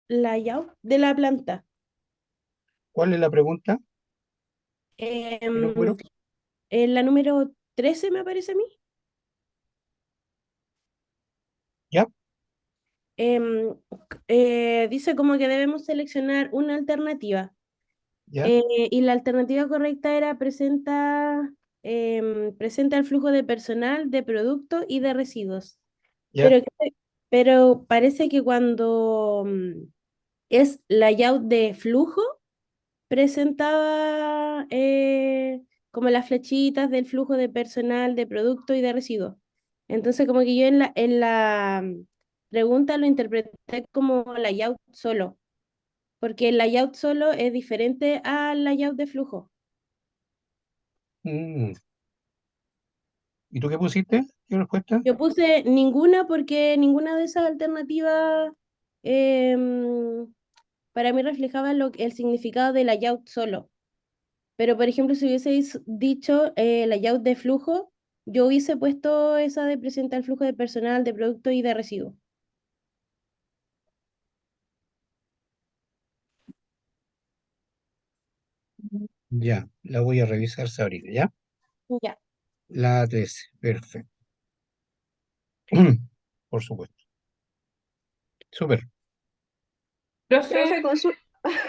layout de la planta. ¿Cuál es la pregunta? ¿Qué Em, número? en la número 13 me parece a mí. ¿Ya? em, Dice como que debemos seleccionar una alternativa. ¿Ya? Eh, y la alternativa correcta era presenta el flujo de personal, de productos y de residuos. ¿Ya? Pero, pero parece que cuando es layout de flujo, presentaba como las flechitas del flujo de personal, de producto y de residuos. Entonces, como que yo en la pregunta lo interpreté como layout solo, porque el layout solo es diferente al layout de flujo. Mm. ¿Y tú qué pusiste? ¿Qué respuesta? Yo puse ninguna porque ninguna de esas alternativas em, para mí reflejaba el significado de layout solo. Pero, por ejemplo, si hubieseis dicho layout de flujo, yo hubiese puesto esa de presentar el flujo de personal, de producto y de residuos. Ya, la voy a revisar, Sabrina, ¿ya? Ya. La 13, perfecto. Por supuesto. Súper. Profe,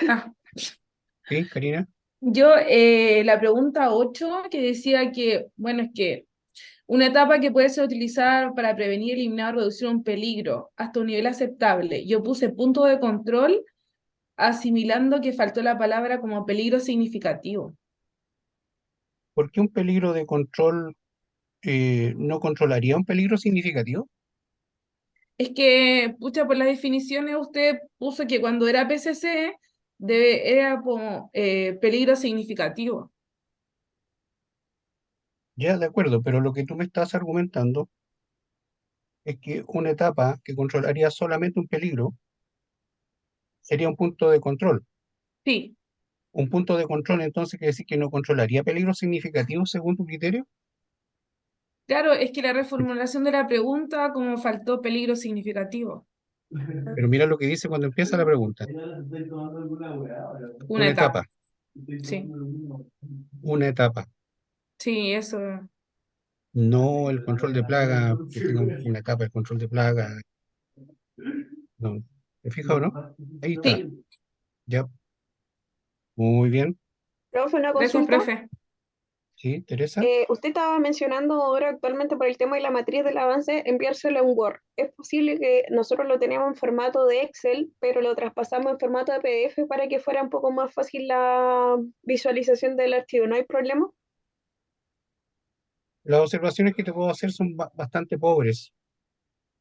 ah, ¿Sí, Karina? yo la pregunta 8 que decía que, bueno, es que una etapa que puede ser utilizada para prevenir, eliminar o reducir un peligro hasta un nivel aceptable. Yo puse punto de control asimilando que faltó la palabra como peligro significativo. ¿Por qué un peligro de control no controlaría un peligro significativo? Es que, pucha, por las definiciones usted puso que cuando era PCC era como peligro significativo. Ya, de acuerdo, pero lo que tú me estás argumentando es que una etapa que controlaría solamente un peligro sería un punto de control. Sí, Un punto de control entonces quiere decir que no controlaría peligros significativos según tu criterio. claro, es que la reformulación de la pregunta como faltó peligro significativo. Pero mira lo que dice cuando empieza la pregunta. Una Una etapa, etapa, sí. una etapa. Sí, eso. No el control de plaga, que tenga una etapa de control de plaga. No. ¿Te fijas o no? Ahí está. Sí, Ya, muy bien. Profe, una gracias, consulta. profe. Sí, Teresa. Usted estaba mencionando ahora actualmente por el tema de la matriz del avance, enviárselo en Word. Es posible que nosotros lo teníamos en formato de Excel, pero lo traspasamos en formato de PDF para que fuera un poco más fácil la visualización del archivo. ¿No hay problema? Las observaciones que te puedo hacer son bastante pobres.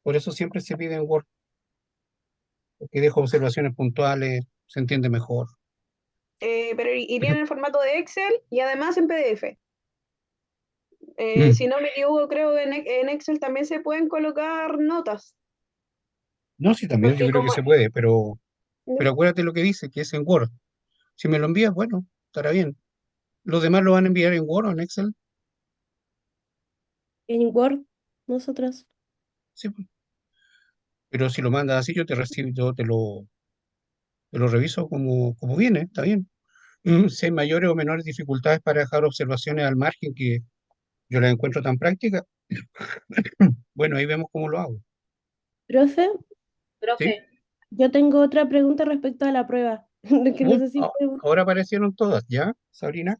Por eso siempre se pide en Word, porque dejo observaciones puntuales, se entiende mejor. Pero iría en el formato de Excel y además en PDF. Si no me equivoco, creo que en Excel también se pueden colocar notas, No, sí, también yo porque creo que como... se puede, pero ¿no? acuérdate lo que dice, que es en Word. Si me lo envías, bueno, estará bien. ¿Los demás lo van a enviar en Word o en Excel? En Word, nosotros. Sí, pues. Pero si lo mandas así, yo te recibo, yo te lo reviso como viene, está bien. Si hay mayores o menores dificultades para dejar observaciones al margen que yo las encuentro tan prácticas, bueno, ahí vemos cómo lo hago. Profe, ¿Sí? yo tengo otra pregunta respecto a la prueba, que no sé si Ahora aparecieron todas, ¿ya, Sabrina?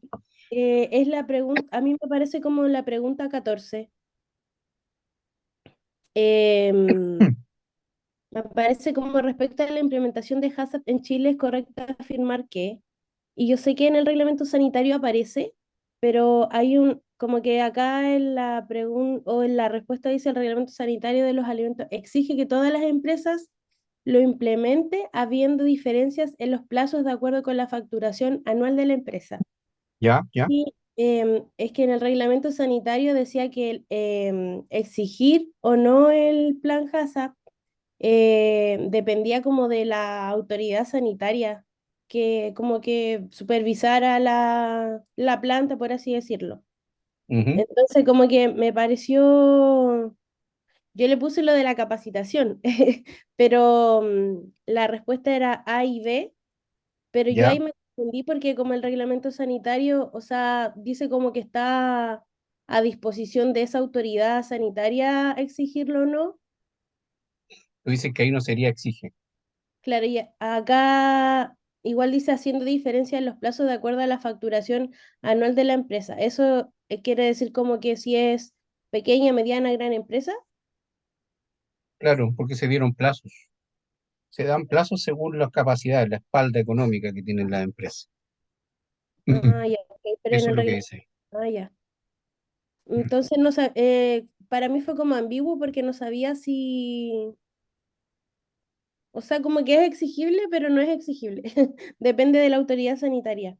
es la pregunta, a mí me parece como la pregunta 14. Em, Me parece como respecto a la implementación de HACCP en Chile es correcto afirmar que, y yo sé que en el reglamento sanitario aparece, pero hay como que acá en la pregunta o en la respuesta dice el reglamento sanitario de los alimentos exige que todas las empresas lo implemente habiendo diferencias en los plazos de acuerdo con la facturación anual de la empresa. Ya, ya. Y es que en el reglamento sanitario decía que exigir o no el plan HACCP dependía como de la autoridad sanitaria, que como que supervisara la planta, por así decirlo. Ujú. Entonces como que me pareció, Yo le puse lo de la capacitación, pero la respuesta era A y B, pero yo ¿Ya? ahí me confundí porque como el reglamento sanitario, o sea, dice como que está a disposición de esa autoridad sanitaria exigirlo o no. Tú dices que ahí no sería exige. Claro, y acá igual dice haciendo diferencia en los plazos de acuerdo a la facturación anual de la empresa. Eso quiere decir como que si es pequeña, mediana, gran empresa. Claro, porque se dieron plazos. Se dan plazos según las capacidades, la espalda económica que tienen las empresas. Ah, ya, ok, pero en Eso el es lo que reglamento. dice. Ah, ya. Entonces, no para mí fue como ambiguo porque no sabía si, o sea, como que es exigible, pero no es exigible. Depende de la autoridad sanitaria.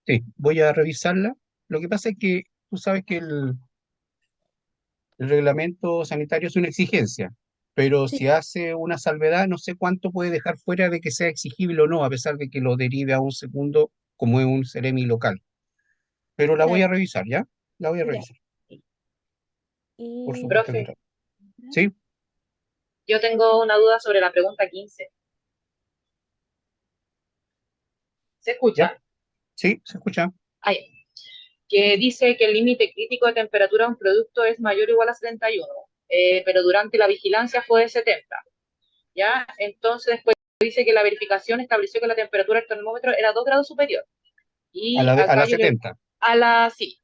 Sí, voy a revisarla. Lo que pasa es que tú sabes que el reglamento sanitario es una exigencia, pero Sí, si hace una salvedad, no sé cuánto puede dejar fuera de que sea exigible o no, a pesar de que lo derive a un segundo como es un Ceremi local. Pero la voy claro, a revisar, ¿ya? La voy a ya. revisar, por Y supuesto que Profe, no. ¿Sí? yo tengo una duda sobre la pregunta 15. ¿Se ¿Ya? escucha? ¿Sí? ¿Se escucha? Ahí, que dice que el límite crítico de temperatura de un producto es mayor o igual a 71, pero durante la vigilancia fue de 70, ¿ya? Entonces, después dice que la verificación estableció que la temperatura del termómetro era 2 grados superior. A Y la, a acá la yo le... 70. Sí.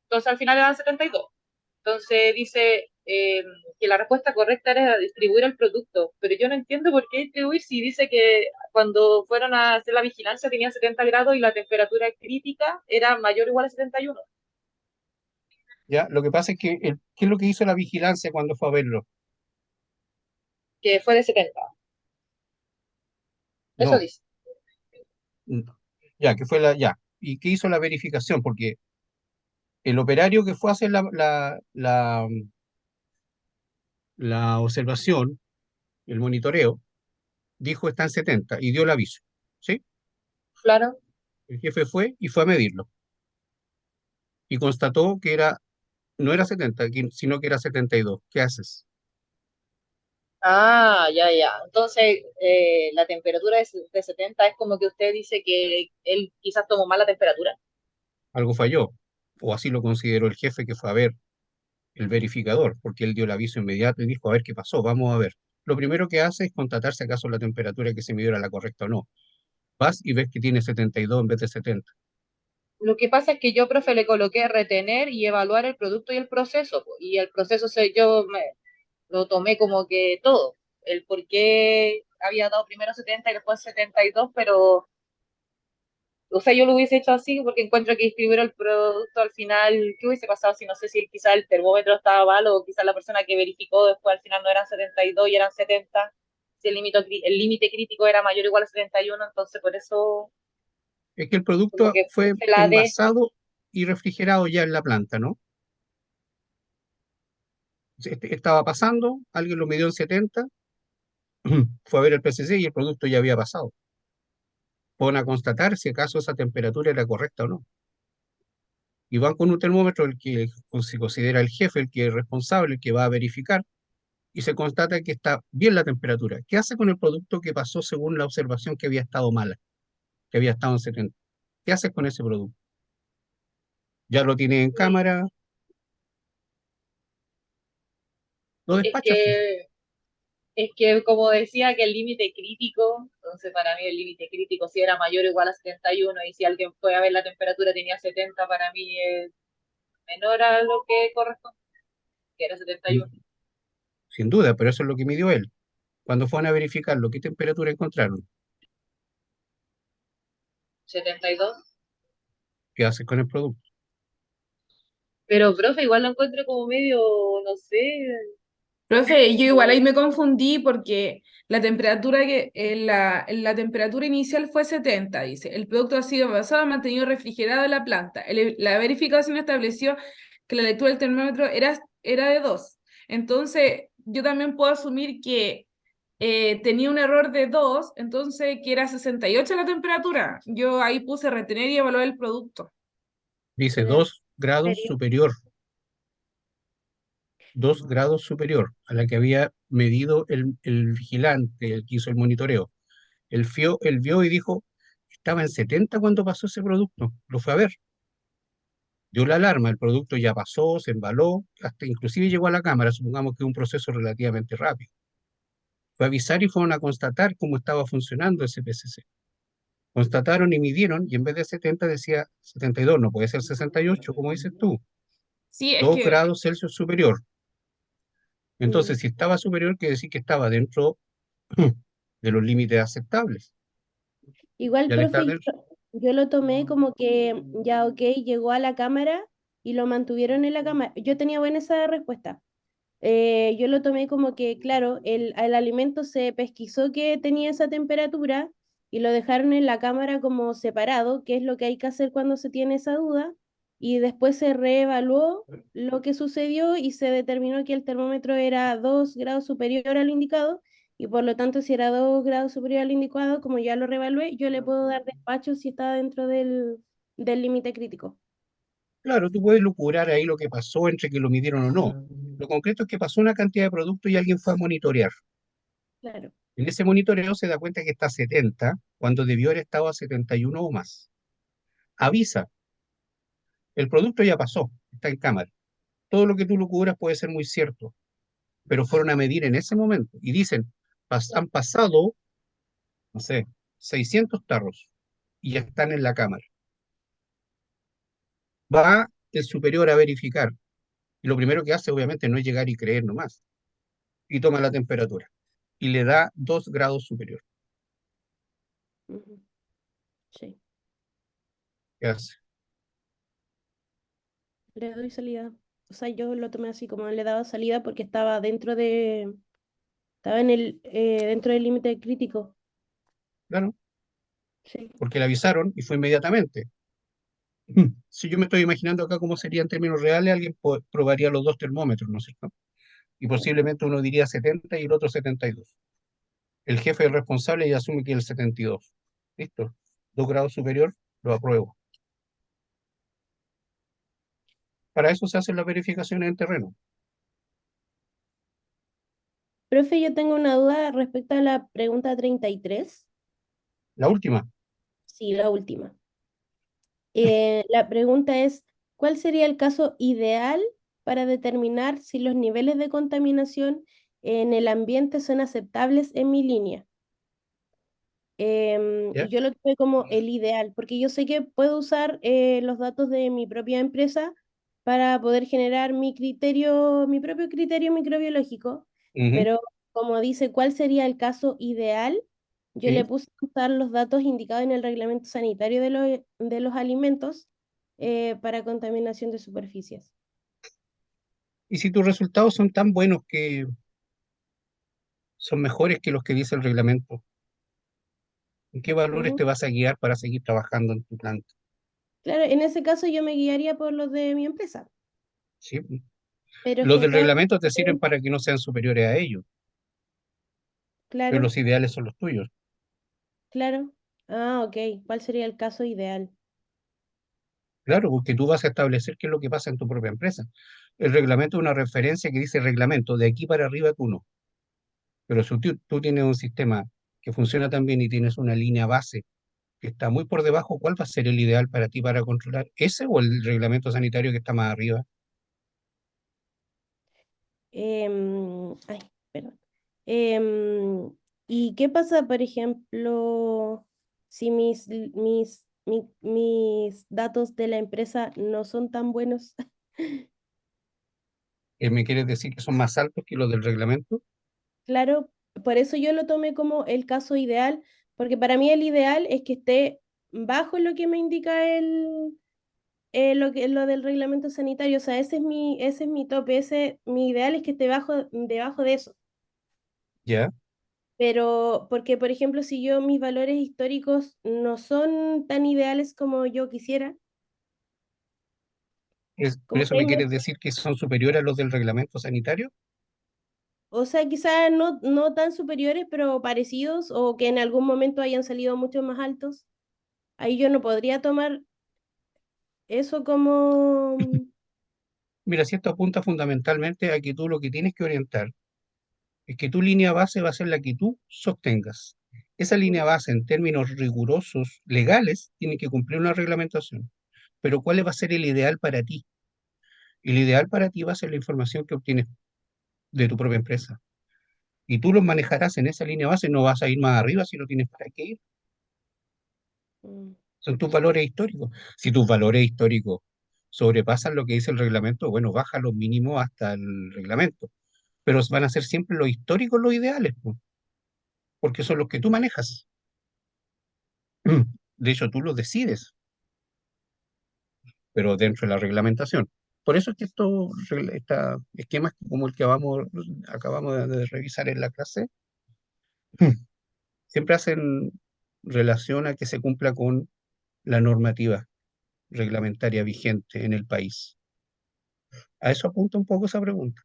Entonces, al final eran 72. Entonces dice que la respuesta correcta era distribuir el producto, pero yo no entiendo por qué distribuir si dice que cuando fueron a hacer la vigilancia tenía 70 grados y la temperatura crítica era mayor o igual a 71, ¿Ya? Lo que pasa es que, ¿qué es lo que hizo la vigilancia cuando fue a verlo? que fue de 70. Eso No, dice. mm, ya, que fue ya. ¿Y qué hizo la verificación? Porque el operario que fue a hacer la observación, el monitoreo, dijo está en 70 y dio el aviso. ¿Sí? Claro. El jefe fue y fue a medirlo y constató que no era 70, sino que era 72. ¿Qué haces? Ah, ya, ya. Entonces, la temperatura de 70 es como que usted dice que él quizás tomó mal la temperatura. Algo falló, o así lo consideró el jefe que fue a ver el verificador, porque él dio el aviso inmediato y dijo, a ver qué pasó, vamos a ver. Lo primero que hace es constatar si acaso la temperatura que se midió era la correcta o no. Vas y ves que tiene 72 en vez de 70. Lo que pasa es que yo, profe, le coloqué retener y evaluar el producto y el proceso, po, y el proceso lo tomé como que todo, el por qué había dado primero 70 y después 72, pero, o sea, yo lo hubiese hecho así porque encuentro que distribuir el producto al final, ¿qué hubiese pasado si no sé si quizá el termómetro estaba mal o quizá la persona que verificó después al final no eran 72 y eran 70? Si el límite crítico era mayor o igual a 71, entonces por eso Es que el como producto que fue puse la D. envasado y refrigerado ya en la planta, ¿no? Estaba pasando, alguien lo midió en 70, fue a ver el PCC y el producto ya había pasado. Van a constatar si acaso esa temperatura era correcta o no. Y van con un termómetro, el que se considera el jefe, el que es responsable, el que va a verificar, y se constata que está bien la temperatura. ¿Qué hace con el producto que pasó según la observación que había estado mala, que había estado en 70? ¿Qué haces con ese producto? ¿Ya lo tienes en cámara? Lo Es despachas, pues. que Es que como decía que el límite crítico, entonces para mí el límite crítico si era mayor o igual a 71 y si alguien fue a ver la temperatura tenía 70, para mí es menor a lo que corresponde, que era 71. Sin duda, pero eso es lo que midió él. Cuando fueron a verificarlo, ¿qué temperatura encontraron? 72. ¿Qué haces con el producto? Pero, profe, igual lo encuentro como medio, no sé, Profe, yo igual ahí como... me confundí porque la temperatura inicial fue 70, dice. El producto ha sido envasado, mantenido refrigerado en la planta. La verificación estableció que la lectura del termómetro era de 2. Entonces, yo también puedo asumir que tenía un error de 2, entonces que era 68 la temperatura. Yo ahí puse retener y evaluar el producto. Dice En dos grados serio. superior. 2 grados superior a la que había medido el vigilante, el que hizo el monitoreo. Él vio y dijo, estaba en 70 cuando pasó ese producto. Lo fue a ver. Dio la alarma, el producto ya pasó, se embaló, hasta inclusive llegó a la cámara, supongamos que es un proceso relativamente rápido. Fue a avisar y fueron a constatar cómo estaba funcionando ese PCC. Constataron y midieron, y en vez de 70 decía 72, no puede ser 68, como dices tú, Sí, es 2 que grados Celsius superior. Mm. Entonces, si estaba superior, quiere decir que estaba dentro de los límites aceptables. Y Igual, al estar profe, dentro, yo lo tomé como que ya, ok, llegó a la cámara y lo mantuvieron en la cámara. Yo tenía buena esa respuesta. Yo lo tomé como que, claro, el alimento se pesquisó que tenía esa temperatura y lo dejaron en la cámara como separado, que es lo que hay que hacer cuando se tiene esa duda, y después se reevaluó lo que sucedió y se determinó que el termómetro era 2 grados superior al indicado, y por lo tanto si era 2 grados superior al indicado, como ya lo reevalué, yo le puedo dar despacho si está dentro del límite crítico. claro, tú puedes lucurar ahí lo que pasó entre que lo midieron o no. Lo concreto es que pasó una cantidad de productos y alguien fue a monitorear. Claro. En ese monitoreo se da cuenta que está a 70, cuando debió haber estado a 71 o más. Avisa, el producto ya pasó, está en cámara. Todo lo que tú lucubras puede ser muy cierto, pero fueron a medir en ese momento y dicen, han pasado, no sé, 600 tarros y ya están en la cámara. Va el superior a verificar y lo primero que hace obviamente no es llegar y creer nomás y toma la temperatura y le da 2 grados superior. Ujú. Sí, ¿Qué hace? le doy salida. O sea, yo lo tomé así como le daba salida porque estaba dentro del límite crítico. Claro, Sí. porque le avisaron y fue inmediatamente. Si yo me estoy imaginando acá cómo sería en términos reales, alguien probaría los dos termómetros, ¿no es cierto? Y posiblemente uno diría 70 y el otro 72. El jefe es responsable y asume que el 72. Listo. 2 grados superior, lo apruebo. Para eso se hacen las verificaciones en terreno. Profe, yo tengo una duda respecto a la pregunta 33. La última, Sí, la última. La pregunta es, ¿cuál sería el caso ideal para determinar si los niveles de contaminación en el ambiente son aceptables en mi línea? ¿ya? Y yo lo tuve como el ideal, porque yo sé que puedo usar los datos de mi propia empresa para poder generar mi propio criterio microbiológico, Ujú, pero como dice, ¿cuál sería el caso ideal? Yo le sí. puse a usar los datos indicados en el reglamento sanitario de los alimentos para contaminación de superficies. Y si tus resultados son tan buenos que son mejores que los que dice el reglamento, ¿en qué valores Ujú. te vas a guiar para seguir trabajando en tu planta? Claro, en ese caso yo me guiaría por los de mi empresa, ¿Sí? pero es Los que del todo, reglamento te sirven para que no sean superiores a ellos, pero claro. los ideales son los tuyos. Claro. Ah, ok. ¿Cuál sería el caso ideal? Claro, porque tú vas a establecer qué es lo que pasa en tu propia empresa. El reglamento es una referencia que dice reglamento, de aquí para arriba tú no. Pero si tú tienes un sistema que funciona tan bien y tienes una línea base que está muy por debajo, ¿cuál va a ser el ideal para ti para controlar? ¿Ese o el reglamento sanitario que está más arriba? Ay, perdón. Em, ¿Y qué pasa, por ejemplo, si mis datos de la empresa no son tan buenos? ¿Me quieres decir que son más altos que los del reglamento? Claro, por eso yo lo tomé como el caso ideal, porque para mí el ideal es que esté bajo lo que me indica lo del reglamento sanitario. O sea, ese es mi tope, mi ideal es que esté debajo de eso. Ya, Pero, porque, por ejemplo, si mis valores históricos no son tan ideales como yo quisiera, por como eso que hay me quieres mucho, decir que son superiores a los del reglamento sanitario. o sea, quizás no tan superiores, pero parecidos, o que en algún momento hayan salido mucho más altos, ahí yo no podría tomar eso como, Mira, si esto apunta fundamentalmente a que tú lo que tienes que orientar es que tu línea base va a ser la que tú sostengas. Esa línea base, en términos rigurosos, legales, tiene que cumplir una reglamentación. Pero ¿cuál va a ser el ideal para ti? El ideal para ti va a ser la información que obtienes de tu propia empresa. Y tú los manejarás en esa línea base, no vas a ir más arriba si no tienes para qué ir. Mm, Son tus valores históricos. Si tus valores históricos sobrepasan lo que dice el reglamento, bueno, baja los mínimos hasta el reglamento. Pero van a ser siempre los históricos los ideales, po, porque son los que tú manejas. De hecho, tú los decides, pero dentro de la reglamentación. Por eso es que esquemas como el que acabamos de revisar en la clase, siempre hacen relación a que se cumpla con la normativa reglamentaria vigente en el país. A eso apunta un poco esa pregunta.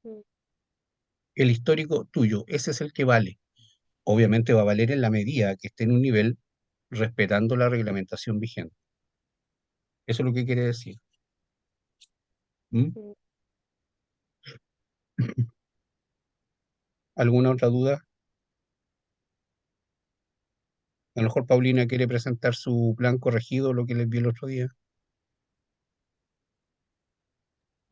mm, El histórico tuyo, ese es el que vale. Obviamente va a valer en la medida que esté en un nivel respetando la reglamentación vigente. Eso es lo que quiere decir. ¿Mm? mm. ¿Alguna otra duda? A lo mejor Paulina quiere presentar su plan corregido, lo que les vi el otro día.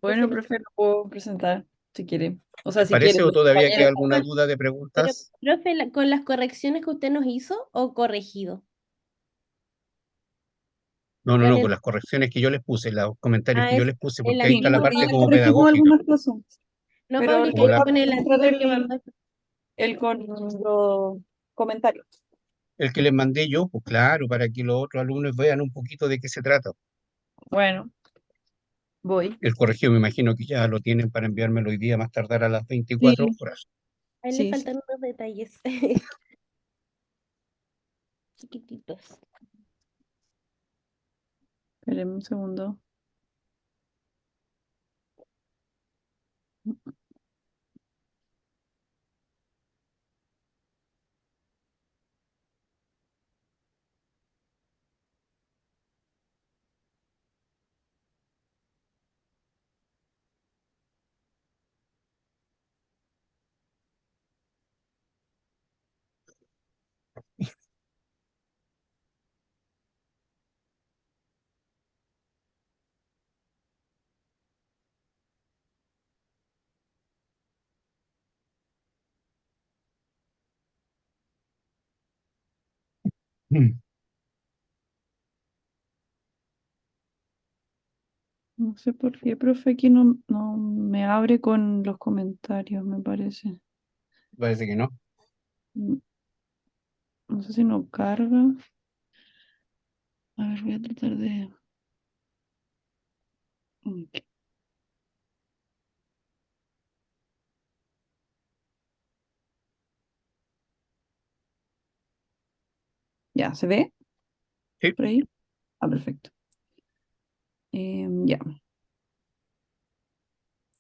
Bueno, Profe, profe, lo puedo presentar si quiere. O sea, ¿Les si quiere, parece o los todavía queda compañeros. alguna duda de pero, preguntas? profe, con las correcciones que usted nos hizo o corregido. No, no, Con no, con el, las correcciones que yo les puse, los comentarios que yo es les puse, el porque ahí Sí, está la antiguo parte le como Pablo. corregimos pedagógica. algunas cosas, No, pero Pablo, le que Como voy ahí la, a con el mostrar antiguo que mandó. con los comentarios. el que les mandé yo, pues claro, para que los otros alumnos vean un poquito de qué se trata. Bueno, voy. El corregido me imagino que ya lo tienen para enviármelo hoy día, más tardar a las 24 Sí, horas. A él le sí, sí. faltan unos detalles chiquititos. Espérenme un segundo. Mm. No sé por qué, profe, aquí no me abre con los comentarios, me parece. Parece que no. Mm, No sé si no carga. A ver, voy a tratar de. Ok. Ya, ¿se ve Sí. por ahí? Ah, perfecto. Ya.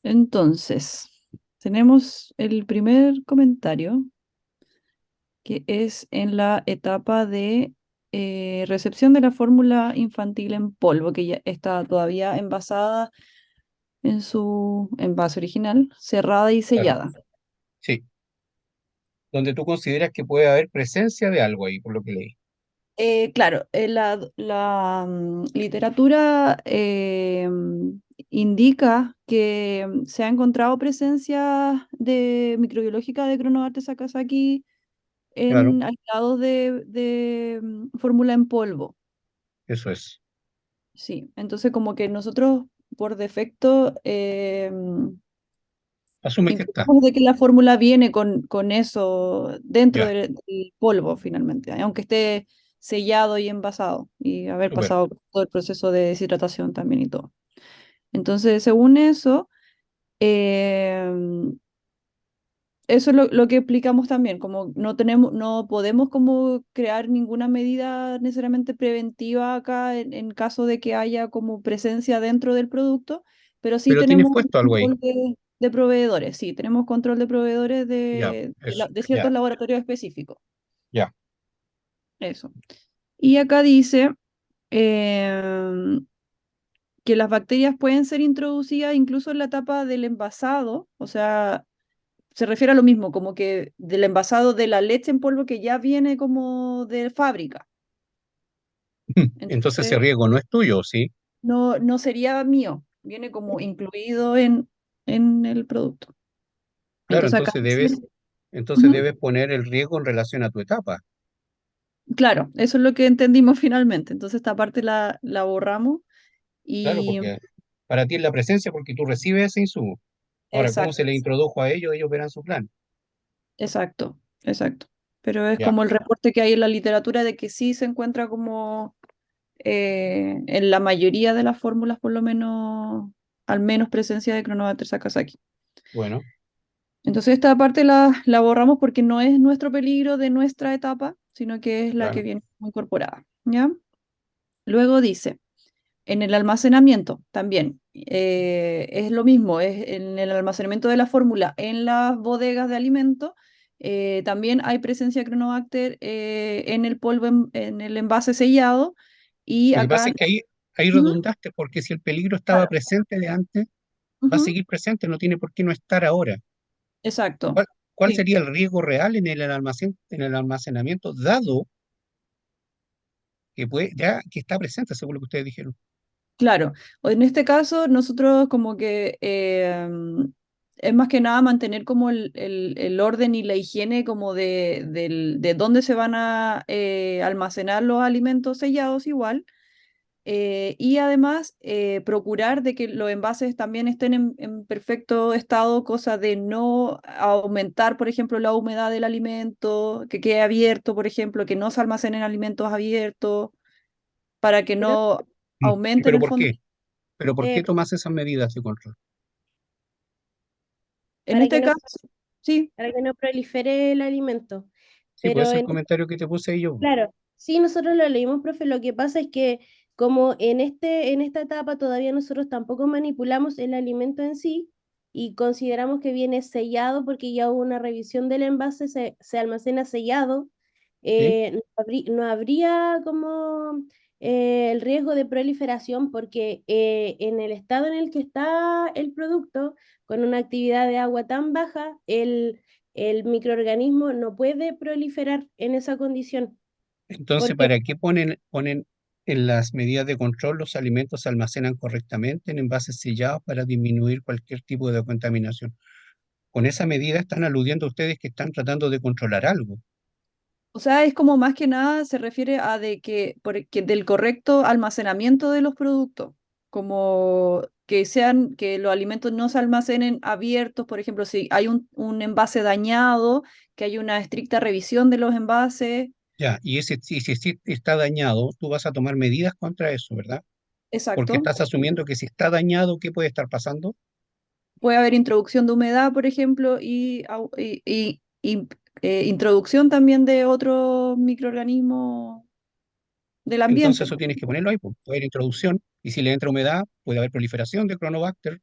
Entonces, tenemos el primer comentario, que es en la etapa de recepción de la fórmula infantil en polvo, que ya está todavía envasada en su envase original, cerrada y Claro, sellada. sí. Donde tú consideras que puede haber presencia de algo ahí, por lo que leí. Claro, literatura indica que se ha encontrado presencia de microbiológica de Chronoartes sakazaki Claro, en aislados de fórmula en polvo. eso es. Sí, entonces como que nosotros por defecto Asume que está. intuimos de que la fórmula viene con eso dentro Ya, del polvo finalmente, aunque esté sellado y envasado y haber súper. pasado todo el proceso de deshidratación también y todo. Entonces, según eso, em, eso es lo que explicamos también, como no podemos como crear ninguna medida necesariamente preventiva acá en caso de que haya como presencia dentro del producto, pero sí Pero tienes tenemos un puesto algo ahí. control de proveedores, sí, tenemos control de proveedores Ya, eso. de ciertos Ya, laboratorios específicos, ya. eso. Y acá dice, em, que las bacterias pueden ser introducidas incluso en la etapa del envasado, o sea, se refiere a lo mismo, como que del envasado de la leche en polvo que ya viene como de fábrica. Entonces Entonces, ese riesgo no es tuyo, ¿sí? no sería mío, viene como incluido en el producto. Claro, Entonces acá dice, entonces ujú, debes poner el riesgo en relación a tu etapa. claro, eso es lo que entendimos finalmente. Entonces esta parte la borramos Claro, y porque para ti es la presencia porque tú recibes ese insumo. Ahora, ¿cómo se exacto, le introdujo a ellos? Ellos verán su plan. exacto, exacto. Pero es Ya, como el reporte que hay en la literatura de que sí se encuentra como en la mayoría de las fórmulas, por lo menos, al menos presencia de Cronobacter sakazaki. bueno, Entonces esta parte la borramos porque no es nuestro peligro de nuestra etapa, sino que es la que claro. viene incorporada, ¿ya? Luego dice, en el almacenamiento también es lo mismo, es en el almacenamiento de la fórmula en las bodegas de alimentos, también hay presencia de Cronobacter en el polvo, en el envase sellado, y Lo que pasa acá, es que ahí ujú, redundaste porque si el peligro estaba claro, presente de antes, va a ujú, seguir presente, no tiene por qué no estar ahora. exacto, ¿Cuál sí, sería el riesgo real en el almacenamiento, dado que ya que está presente, según lo que ustedes dijeron? claro. O en este caso, nosotros como que es más que nada mantener como el orden y la higiene como de dónde se van a almacenar los alimentos sellados igual. Y además procurar de que los envases también estén en perfecto estado, cosa de no aumentar, por ejemplo, la humedad del alimento, que quede abierto, por ejemplo, que no se almacenen alimentos abiertos, para que Creo no Mm. aumente en ¿Pero el por fondo. qué? ¿Pero por qué que tomas esas medidas de control? En para que este no, caso, sí, para que no prolifere el alimento. Sí, pues Pero ese es el en comentario que te puse ahí yo. Claro, sí, nosotros lo leímos, profe. Lo que pasa es que como en esta etapa todavía nosotros tampoco manipulamos el alimento en sí y consideramos que viene sellado porque ya hubo una revisión del envase, se almacena sellado, ¿Sí? no habría como el riesgo de proliferación porque en el estado en el que está el producto, con una actividad de agua tan baja, el microorganismo no puede proliferar en esa condición. Entonces, Porque, ¿para qué ponen en las medidas de control los alimentos se almacenan correctamente en envases sellados para disminuir cualquier tipo de contaminación? Con esa medida están aludiendo a ustedes que están tratando de controlar algo. o sea, es como más que nada se refiere a de que del correcto almacenamiento de los productos, como que sean, que los alimentos no se almacenen abiertos, por ejemplo, si hay un envase dañado, que hay una estricta revisión de los envases, Ya, y si sí está dañado, tú vas a tomar medidas contra eso, ¿verdad? Porque exacto. estás asumiendo que si está dañado, ¿qué puede estar pasando? Puede haber introducción de humedad, por ejemplo, introducción también de otros microorganismos del ambiente, Entonces eso pues. tienes que ponerlo ahí, pues. Puede haber introducción, y si le entra humedad, puede haber proliferación de Cronobacter.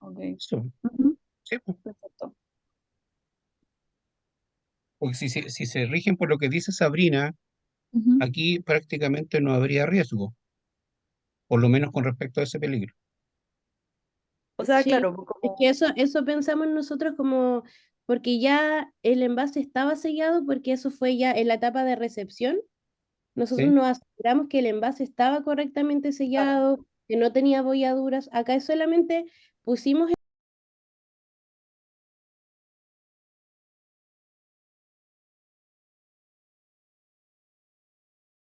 Ok. Eso, Ujú, sí, pues. perfecto. Porque si se rigen por lo que dice Sabrina, Ujú. aquí prácticamente no habría riesgo, por lo menos con respecto a ese peligro. O sea, sí, claro, es como que eso pensamos nosotros como, porque ya el envase estaba sellado, porque eso fue ya en la etapa de recepción. Nosotros ¿Sí? nos aseguramos que el envase estaba correctamente sellado, que no tenía bolladuras. Acá es solamente pusimos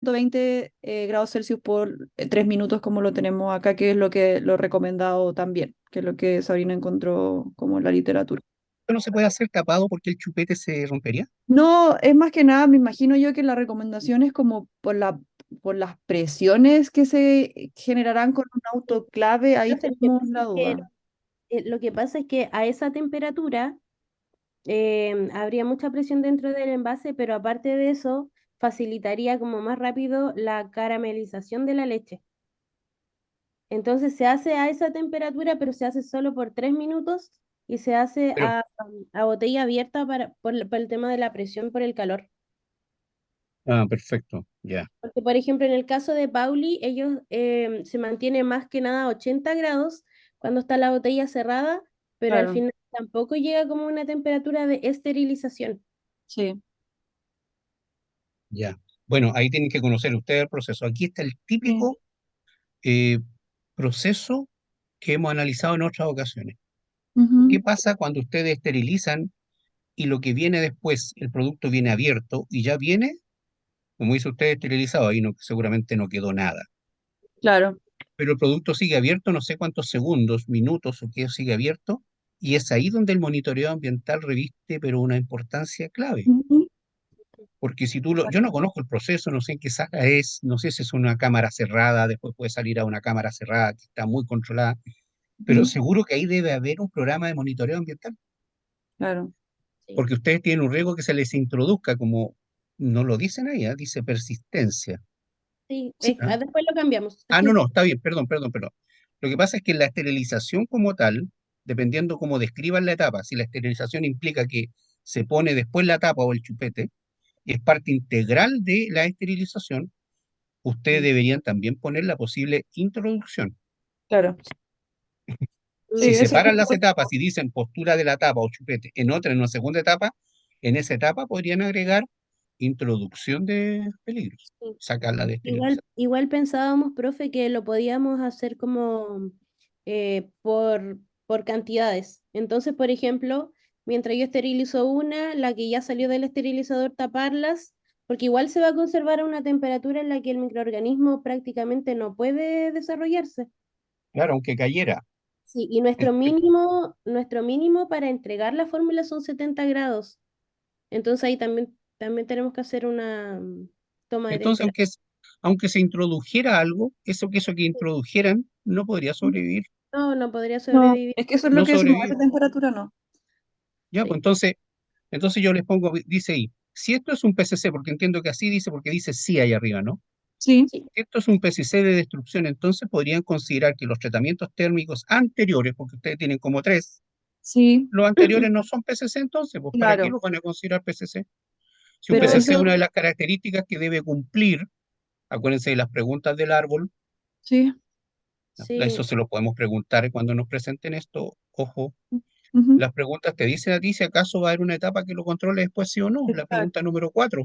120 grados Celsius por 3 minutos como lo tenemos acá, que es lo recomendado también, que es lo que Sabrina encontró como en la literatura. Esto no se puede hacer tapado porque el chupete se rompería. No, es más que nada, me imagino yo que la recomendación es como por las presiones que se generarán con un autoclave, ahí lo que tenemos pasa la es que, duda. lo que pasa es que a esa temperatura habría mucha presión dentro del envase, pero aparte de eso, facilitaría como más rápido la caramelización de la leche. Entonces se hace a esa temperatura, pero se hace solo por 3 minutos y se hace Pero, a botella abierta por el tema de la presión por el calor. Ah, perfecto, ya. Porque, por ejemplo, en el caso de Pauli, ellos se mantienen más que nada a 80 grados cuando está la botella cerrada, pero al Claro, final tampoco llega como una temperatura de esterilización. sí. Ya. Bueno, ahí tienen que conocer ustedes el proceso. Aquí está el Sí. típico eh, proceso que hemos analizado en otras ocasiones. ¿Qué Ujú. pasa cuando ustedes esterilizan y lo que viene después, el producto viene abierto y ya viene, como dice usted, esterilizado? Ahí no, seguramente no quedó nada. Claro. Pero el producto sigue abierto, no sé cuántos segundos, minutos o qué sigue abierto, y es ahí donde el monitoreo ambiental reviste, pero una importancia clave. Ujú. Porque si yo no conozco el proceso, no sé en qué sala es, no sé si es una cámara cerrada, después puede salir a una cámara cerrada que está muy controlada, pero Ujú. seguro que ahí debe haber un programa de monitoreo ambiental, Claro. Sí, porque ustedes tienen un riesgo que se les introduzca, como no lo dicen ahí, ¿ah? Dice persistencia. sí, Sí. ¿Ah? después lo cambiamos. Ah, no, no, está bien, perdón, perdón, perdón. Lo que pasa es que la esterilización como tal, dependiendo cómo describan la etapa, si la esterilización implica que se pone después la tapa o el chupete, y es parte integral de la esterilización, ustedes Mm. deberían también poner la posible introducción. Claro. Sí, Si Mm, eso separan justo las etapas y dicen postura de la tapa o chupete en otra, en una segunda etapa, en esa etapa podrían agregar introducción de peligros, sí. sacarla de Igual, esterilización. igual pensábamos, profe, que lo podíamos hacer como por cantidades. Entonces, por ejemplo, mientras yo esterilizo una, la que ya salió del esterilizador, taparlas, porque igual se va a conservar a una temperatura en la que el microorganismo prácticamente no puede desarrollarse. Claro, aunque cayera. Sí, y nuestro mínimo para entregar la fórmula son 70 grados. Entonces ahí también tenemos que hacer una toma de Entonces, temperatura. aunque se introdujera algo, eso que introdujeran no podría sobrevivir, No, no podría no, sobrevivir. es que eso es lo no que decimos, a esa sobrevive. temperatura no. Ya, pues Sí. entonces yo les pongo, dice ahí, si esto es un PCC, porque entiendo que así dice, porque dice sí ahí arriba, ¿no? Sí, Sí, Si esto es un PCC de destrucción, entonces podrían considerar que los tratamientos térmicos anteriores, porque ustedes tienen como tres, sí, los anteriores no son PCC entonces, pues ¿para qué claro. los van a considerar PCC? Si un Pero PCC es eso, una de las características que debe cumplir, acuérdense de las preguntas del árbol, sí. ¿no? Eso sí, se lo podemos preguntar cuando nos presenten esto, ojo, Ujú. las preguntas te dicen a ti si acaso va a haber una etapa que lo controle después sí o no, la Exacto, pregunta número 4.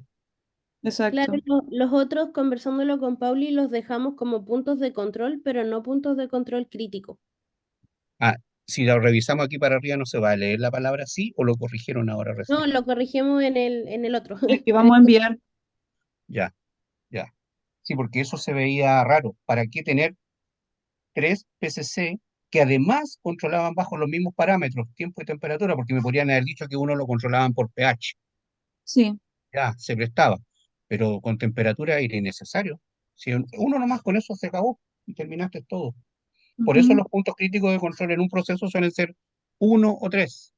claro, exacto. los otros conversándolo con Pauli los dejamos como puntos de control, pero no puntos de control crítico. Ah, si lo revisamos aquí para arriba no se va a leer la palabra sí o lo corrigieron ahora No, recién. lo corregimos en el otro. El que vamos a enviar, Ya, ya. Sí, porque eso se veía raro. ¿Para qué tener tres PCC que además controlaban bajo los mismos parámetros, tiempo y temperatura? Porque me podrían haber dicho que uno lo controlaban por pH. sí. Ya, se prestaba. Pero con temperatura era innecesario. Si uno nomás con eso se acabó y terminaste todo. Por eso Ujú. los puntos críticos de control en un proceso suelen ser uno o tres.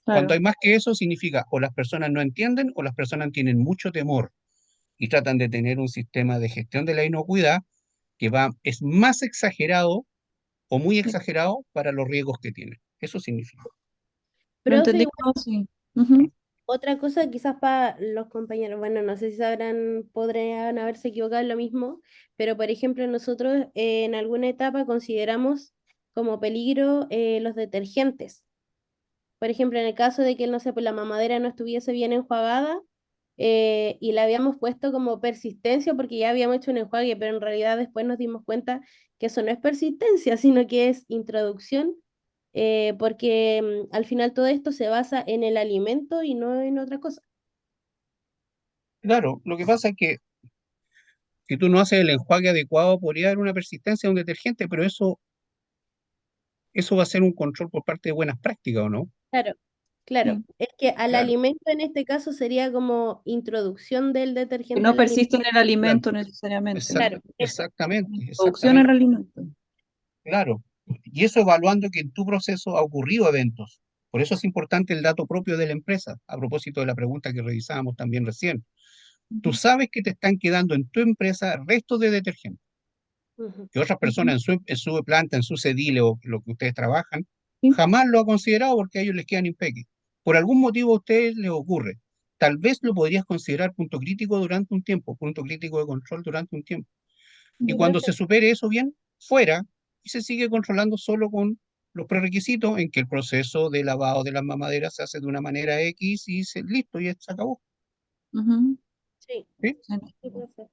Cuando Claro. hay más que eso, significa o las personas no entienden o las personas tienen mucho temor y tratan de tener un sistema de gestión de la inocuidad que es más exagerado o muy Sí. exagerado para los riesgos que tiene. Eso significa. Lo Profe, entendimos así. Ujú. otra cosa quizás para los compañeros, bueno, no sé si sabrán, podrían haberse equivocado en lo mismo, pero por ejemplo nosotros en alguna etapa consideramos como peligro los detergentes. Por ejemplo, en el caso de que, no sé, pues la mamadera no estuviese bien enjuagada y la habíamos puesto como persistencia porque ya habíamos hecho un enjuague, pero en realidad después nos dimos cuenta que eso no es persistencia, sino que es introducción, porque al final todo esto se basa en el alimento y no en otra cosa. Claro, lo que pasa es que si tú no haces el enjuague adecuado, podría haber una persistencia de un detergente, pero eso va a ser un control por parte de buenas prácticas, ¿o no? Claro, claro. Sí. Es que al Claro, alimento en este caso sería como introducción del Que detergente no al alimento. persiste en el claro, alimento necesariamente. Claro, eso. exactamente, Producción en exactamente, el alimento. claro. Y eso evaluando que en tu proceso ha ocurrido eventos. Por eso es importante el dato propio de la empresa, a propósito de la pregunta que revisábamos también recién. Tú Ujú. sabes que te están quedando en tu empresa restos de detergente, Ujú. que otras personas Ujú. en su planta, en su sedile o lo que ustedes trabajan, Sí. jamás lo ha considerado porque a ellos les quedan impeques. Por algún motivo a ustedes les ocurre. tal vez lo podrías considerar punto crítico durante un tiempo, punto crítico de control durante un tiempo. Y cuando se supere eso bien, fuera, y se sigue controlando solo con los prerequisitos en que el proceso de lavado de las mamaderas se hace de una manera X y listo, y se acabó. Ujú. Sí, ¿Sí? sí, profe.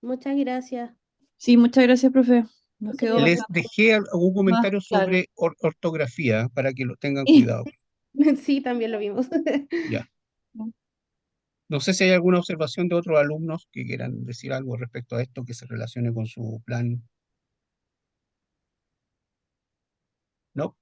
Muchas gracias. Sí, muchas gracias, profe. Nos quedó Señora. Les bastante dejé algún más comentario claro. sobre ortografía para que lo tengan cuidado. Sí, también lo vimos. Ya. No sé si hay alguna observación de otros alumnos que quieran decir algo respecto a esto que se relacione con su plan. ¿No?